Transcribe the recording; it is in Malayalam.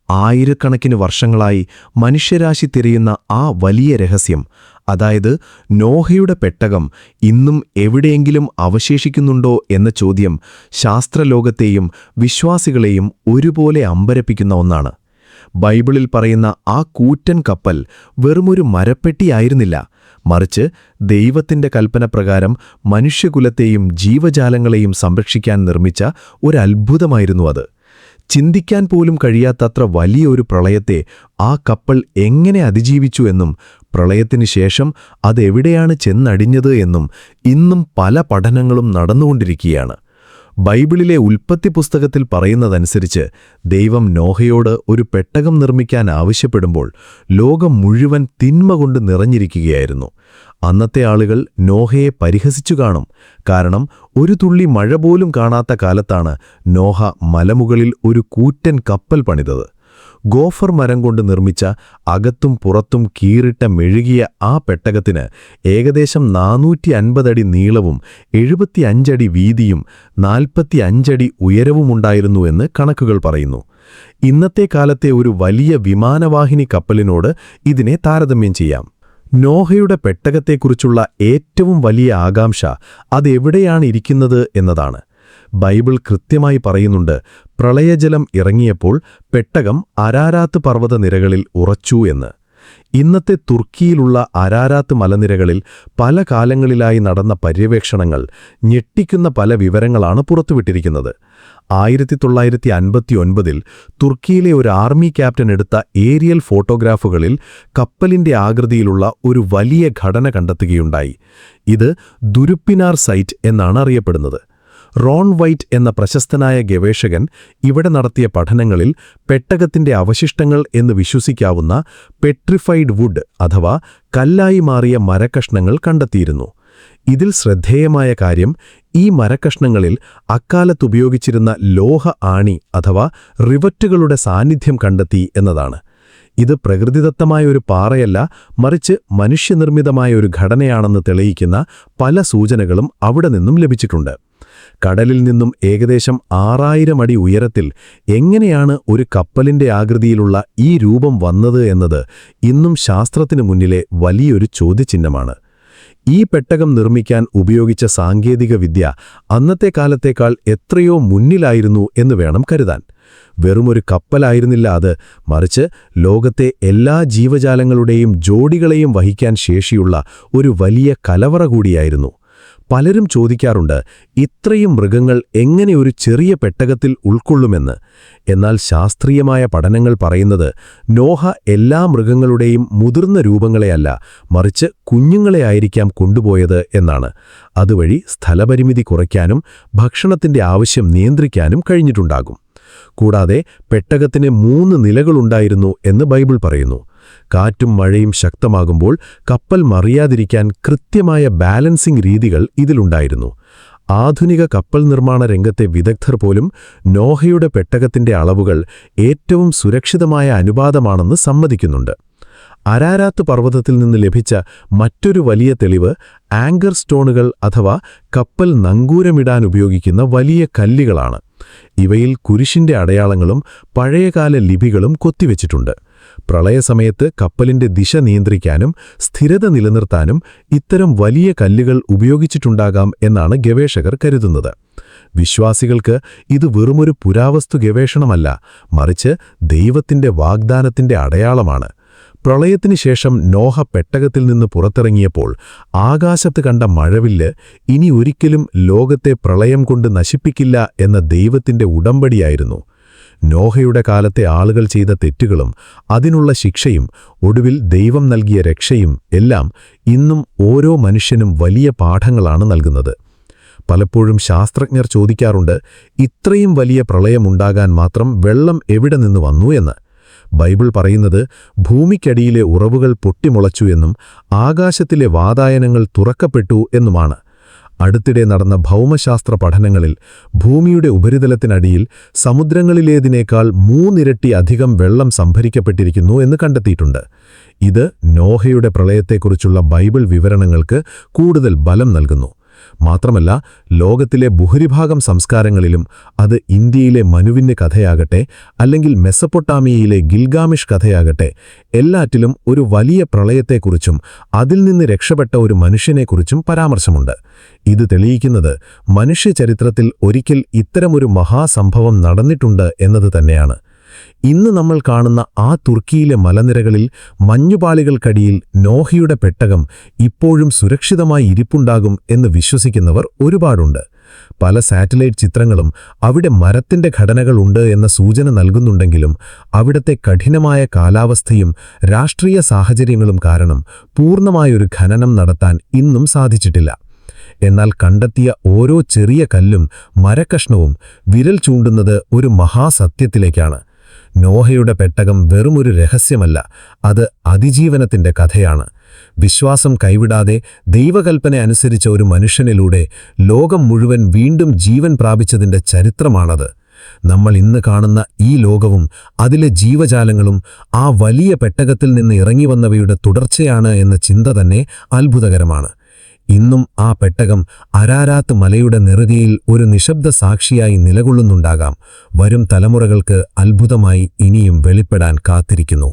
ആയിരക്കണക്കിന് വർഷങ്ങളായി മനുഷ്യരാശി തിരയുന്ന ആ വലിയ രഹസ്യം, അതായത് നോഹയുടെ പെട്ടകം ഇന്നും എവിടെയെങ്കിലും അവശേഷിക്കുന്നുണ്ടോ എന്ന ചോദ്യം ശാസ്ത്രലോകത്തെയും വിശ്വാസികളെയും ഒരുപോലെ അമ്പരപ്പിക്കുന്ന ഒന്നാണ്. ബൈബിളിൽ പറയുന്ന ആ കൂറ്റൻ കപ്പൽ വെറുമൊരു മരപ്പെട്ടിയായിരുന്നില്ല, മറിച്ച് ദൈവത്തിന്റെ കൽപ്പനപ്രകാരം മനുഷ്യകുലത്തെയും ജീവജാലങ്ങളെയും സംരക്ഷിക്കാൻ നിർമ്മിച്ച ഒരത്ഭുതമായിരുന്നു അത്. ചിന്തിക്കാൻ പോലും കഴിയാത്തത്ര വലിയൊരു പ്രളയത്തെ ആ കപ്പൽ എങ്ങനെ അതിജീവിച്ചു എന്നും പ്രളയത്തിനു ശേഷം അതെവിടെയാണ് ചെന്നടിഞ്ഞത് എന്നും ഇന്നും പല പഠനങ്ങളും നടന്നുകൊണ്ടിരിക്കുകയാണ്. ബൈബിളിലെ ഉൽപ്പത്തി പുസ്തകത്തിൽ പറയുന്നതനുസരിച്ച് ദൈവം നോഹയോട് ഒരു പെട്ടകം നിർമ്മിക്കാൻ ആവശ്യപ്പെടുമ്പോൾ ലോകം മുഴുവൻ തിന്മ കൊണ്ട് നിറഞ്ഞിരിക്കുകയായിരുന്നു. അന്നത്തെ ആളുകൾ നോഹയെ പരിഹസിച്ചു കാണും. കാരണം ഒരു തുള്ളി മഴ പോലും കാണാത്ത കാലത്താണ് നോഹ മലമുകളിൽ ഒരു കൂറ്റൻ കപ്പൽ പണിതത്. ഗോഫർ മരം കൊണ്ട് നിർമ്മിച്ച അകത്തും പുറത്തും കീറിട്ട മെഴുകിയ ആ പെട്ടകത്തിന് ഏകദേശം 450 അടി നീളവും 75 അടി വീതിയും 45 അടി ഉയരവുമുണ്ടായിരുന്നുവെന്ന് കണക്കുകൾ പറയുന്നു. ഇന്നത്തെ കാലത്തെ ഒരു വലിയ വിമാനവാഹിനി കപ്പലിനോട് ഇതിനെ താരതമ്യം ചെയ്യാം. നോഹയുടെ പെട്ടകത്തെക്കുറിച്ചുള്ള ഏറ്റവും വലിയ ആകാംക്ഷ അതെവിടെയാണ് ഇരിക്കുന്നത് എന്നതാണ്. ബൈബിൾ കൃത്യമായി പറയുന്നുണ്ട്, പ്രളയജലം ഇറങ്ങിയപ്പോൾ പെട്ടകം അരാരാത്ത് പർവ്വതനിരകളിൽ ഉറച്ചു എന്ന്. ഇന്നത്തെ തുർക്കിയിലുള്ള അരാരാത്ത് മലനിരകളിൽ പല കാലങ്ങളിലായി നടന്ന പര്യവേക്ഷണങ്ങൾ ഞെട്ടിക്കുന്ന പല വിവരങ്ങളാണ് പുറത്തുവിട്ടിരിക്കുന്നത്. 1959 തുർക്കിയിലെ ഒരു ആർമി ക്യാപ്റ്റൻ എടുത്ത ഏരിയൽ ഫോട്ടോഗ്രാഫുകളിൽ കപ്പലിന്റെ ആകൃതിയിലുള്ള ഒരു വലിയ ഘടന കണ്ടെത്തുകയുണ്ടായി. ഇത് ദുരുപ്പിനാർ സൈറ്റ് എന്നാണ് അറിയപ്പെടുന്നത്. റോൺ വൈറ്റ് എന്ന പ്രശസ്തനായ ഗവേഷകൻ ഇവിടെ നടത്തിയ പഠനങ്ങളിൽ പെട്ടകത്തിന്റെ അവശിഷ്ടങ്ങൾ എന്ന് വിശ്വസിക്കാവുന്ന പെട്രിഫൈഡ് വുഡ് അഥവാ കല്ലായി മാറിയ മരക്കഷ്ണങ്ങൾ കണ്ടെത്തിയിരുന്നു. ഇതിൽ ശ്രദ്ധേയമായ കാര്യം, ഈ മരക്കഷ്ണങ്ങളിൽ അക്കാലത്തുപയോഗിച്ചിരുന്ന ലോഹ ആണി അഥവാ റിവറ്റുകളുടെ സാന്നിധ്യം കണ്ടെത്തി എന്നതാണ്. ഇത് പ്രകൃതിദത്തമായ ഒരു പാറയല്ല, മറിച്ച് മനുഷ്യനിർമ്മിതമായ ഒരു ഘടനയാണെന്ന് തെളിയിക്കുന്ന പല സൂചനകളും അവിടെ നിന്നും ലഭിച്ചിട്ടുണ്ട്. കടലിൽ നിന്നും ഏകദേശം 6000 അടി ഉയരത്തിൽ എങ്ങനെയാണ് ഒരു കപ്പലിന്റെ ആകൃതിയിലുള്ള ഈ രൂപം വന്നത് എന്നത് ഇന്നും ശാസ്ത്രത്തിനു മുന്നിലെ വലിയൊരു ചോദ്യചിഹ്നമാണ്. ഈ പെട്ടകം നിർമ്മിക്കാൻ ഉപയോഗിച്ച സാങ്കേതിക വിദ്യ അന്നത്തെ കാലത്തേക്കാൾ എത്രയോ മുന്നിലായിരുന്നു എന്ന് വേണം കരുതാൻ. വെറുമൊരു കപ്പലായിരുന്നില്ല അത്, മറിച്ച് ലോകത്തെ എല്ലാ ജീവജാലങ്ങളുടെയും ജോഡികളെയും വഹിക്കാൻ ശേഷിയുള്ള ഒരു വലിയ കലവറ കൂടിയായിരുന്നു. പലരും ചോദിക്കാറുണ്ട്, ഇത്രയും മൃഗങ്ങൾ എങ്ങനെ ഒരു ചെറിയ പെട്ടകത്തിൽ ഉൾക്കൊള്ളുമെന്ന്. എന്നാൽ ശാസ്ത്രീയമായ പഠനങ്ങൾ പറയുന്നത് നോഹ എല്ലാ മൃഗങ്ങളുടെയും മുതിർന്ന രൂപങ്ങളെയല്ല, മറിച്ച് കുഞ്ഞുങ്ങളെ ആയിരിക്കാം കൊണ്ടുപോയത് എന്നാണ്. അതുവഴി സ്ഥലപരിമിതി കുറയ്ക്കാനും ഭക്ഷണത്തിന്റെ ആവശ്യം നിയന്ത്രിക്കാനും കഴിഞ്ഞിട്ടുണ്ടാകും. കൂടാതെ പെട്ടകത്തിന് 3 നിലകളുണ്ടായിരുന്നു എന്ന് ബൈബിൾ പറയുന്നു. കാറ്റും മഴയും ശക്തമാകുമ്പോൾ കപ്പൽ മറിയാതിരിക്കാൻ കൃത്യമായ ബാലൻസിംഗ് രീതികൾ ഇതിലുണ്ടായിരുന്നു. ആധുനിക കപ്പൽ നിർമ്മാണ രംഗത്തെ വിദഗ്ധർ പോലും നോഹയുടെ പെട്ടകത്തിന്റെ അളവുകൾ ഏറ്റവും സുരക്ഷിതമായ അനുപാതമാണെന്ന് സമ്മതിക്കുന്നുണ്ട്. അരാരാത്ത് പർവ്വതത്തിൽ നിന്ന് ലഭിച്ച മറ്റൊരു വലിയ തെളിവ് ആങ്കർ സ്റ്റോണുകൾ അഥവാ കപ്പൽ നങ്കൂരമിടാൻ ഉപയോഗിക്കുന്ന വലിയ കല്ലുകളാണ്. ഇവയിൽ കുരിശിന്റെ അടയാളങ്ങളും പഴയകാല ലിപികളും കൊത്തിവെച്ചിട്ടുണ്ട്. പ്രളയസമയത്ത് കപ്പലിന്റെ ദിശ നിയന്ത്രിക്കാനും സ്ഥിരത നിലനിർത്താനും ഇത്തരം വലിയ കല്ലുകൾ ഉപയോഗിച്ചിട്ടുണ്ടാകാം എന്നാണ് ഗവേഷകർ കരുതുന്നത്. വിശ്വാസികൾക്ക് ഇത് വെറുമൊരു പുരാവസ്തു ഗവേഷണമല്ല, മറിച്ച് ദൈവത്തിന്റെ വാഗ്ദാനത്തിന്റെ അടയാളമാണ്. പ്രളയത്തിനു ശേഷം നോഹ പെട്ടകത്തിൽ നിന്ന് പുറത്തിറങ്ങിയപ്പോൾ ആകാശത്ത് കണ്ട മഴവില്ല് ഇനി ഒരിക്കലും ലോകത്തെ പ്രളയം കൊണ്ട് നശിപ്പിക്കില്ല എന്ന ദൈവത്തിന്റെ ഉടമ്പടിയായിരുന്നു. നോഹയുടെ കാലത്തെ ആളുകൾ ചെയ്ത തെറ്റുകളും അതിനുള്ള ശിക്ഷയും ഒടുവിൽ ദൈവം നൽകിയ രക്ഷയും എല്ലാം ഇന്നും ഓരോ മനുഷ്യനും വലിയ പാഠങ്ങളാണ് നൽകുന്നത്. പലപ്പോഴും ശാസ്ത്രജ്ഞർ ചോദിക്കാറുണ്ട്, ഇത്രയും വലിയ പ്രളയമുണ്ടാകാൻ മാത്രം വെള്ളം എവിടെ നിന്ന് വന്നു എന്ന്. ബൈബിൾ പറയുന്നത് ഭൂമിക്കടിയിലെ ഉറവുകൾ പൊട്ടിമുളച്ചു എന്നും ആകാശത്തിലെ വാതായനങ്ങൾ തുറക്കപ്പെട്ടു എന്നുമാണ്. അടുത്തിടെ നടന്ന ഭൗമശാസ്ത്ര പഠനങ്ങളിൽ ഭൂമിയുടെ ഉപരിതലത്തിനടിയിൽ സമുദ്രങ്ങളിലേതിനേക്കാൾ 3 ഇരട്ടി അധികം വെള്ളം സംഭരിക്കപ്പെട്ടിരിക്കുന്നു എന്ന് കണ്ടെത്തിയിട്ടുണ്ട്. ഇത് നോഹയുടെ പ്രളയത്തെക്കുറിച്ചുള്ള ബൈബിൾ വിവരണങ്ങൾക്ക് കൂടുതൽ ബലം നൽകുന്നു. മാത്രമല്ല, ലോകത്തിലെ ഭൂരിഭാഗം സംസ്കാരങ്ങളിലും, അത് ഇന്ത്യയിലെ മനുവിന്റെ കഥയാകട്ടെ അല്ലെങ്കിൽ മെസപ്പൊട്ടാമിയയിലെ ഗിൽഗാമിഷ് കഥയാകട്ടെ, എല്ലാറ്റിലും ഒരു വലിയ പ്രളയത്തെക്കുറിച്ചും അതിൽ നിന്ന് രക്ഷപ്പെട്ട ഒരു മനുഷ്യനെക്കുറിച്ചും പരാമർശമുണ്ട്. ഇത് തെളിയിക്കുന്നത് മനുഷ്യചരിത്രത്തിൽ ഒരിക്കൽ ഇത്തരമൊരു മഹാസംഭവം നടന്നിട്ടുണ്ട് എന്നത് തന്നെയാണ്. ഇന്ന് നമ്മൾ കാണുന്ന ആ തുർക്കിയിലെ മലനിരകളിൽ മഞ്ഞുപാളികൾക്കടിയിൽ നോഹയുടെ പെട്ടകം ഇപ്പോഴും സുരക്ഷിതമായി ഇരിപ്പുണ്ടാകും എന്ന് വിശ്വസിക്കുന്നവർ ഒരുപാടുണ്ട്. പല സാറ്റലൈറ്റ് ചിത്രങ്ങളും അവിടെ മരത്തിന്റെ ഘടനകളുണ്ട് എന്ന സൂചന നൽകുന്നുണ്ടെങ്കിലും അവിടത്തെ കഠിനമായ കാലാവസ്ഥയും രാഷ്ട്രീയ സാഹചര്യങ്ങളും കാരണം പൂർണ്ണമായൊരു ഖനനം നടത്താൻ ഇന്നും സാധിച്ചിട്ടില്ല. എന്നാൽ കണ്ടെത്തിയ ഓരോ ചെറിയ കല്ലും മരക്കഷ്ണവും വിരൽ ചൂണ്ടുന്നത് ഒരു മഹാസത്യത്തിലേക്കാണ്. നോഹയുടെ പെട്ടകം വെറുമൊരു രഹസ്യമല്ല, അത് അതിജീവനത്തിന്റെ കഥയാണ്. വിശ്വാസം കൈവിടാതെ ദൈവകൽപ്പന അനുസരിച്ച ഒരു മനുഷ്യനിലൂടെ ലോകം മുഴുവൻ വീണ്ടും ജീവൻ പ്രാപിച്ചതിന്റെ ചരിത്രമാണത്. നമ്മൾ ഇന്ന് കാണുന്ന ഈ ലോകവും അതിലെ ജീവജാലങ്ങളും ആ വലിയ പെട്ടകത്തിൽ നിന്ന് ഇറങ്ങിവന്നവയുടെ തുടർച്ചയാണ് എന്ന ചിന്ത തന്നെ അത്ഭുതകരമാണ്. ഇന്നും ആ പെട്ടകം അരാരാത്ത് മലയുടെ നെറുകയിൽ ഒരു നിശബ്ദ സാക്ഷിയായി നിലകൊള്ളുന്നുണ്ടാകാം. വരും തലമുറകൾക്ക് അത്ഭുതമായി ഇനിയും വെളിപ്പെടാൻ കാത്തിരിക്കുന്നു.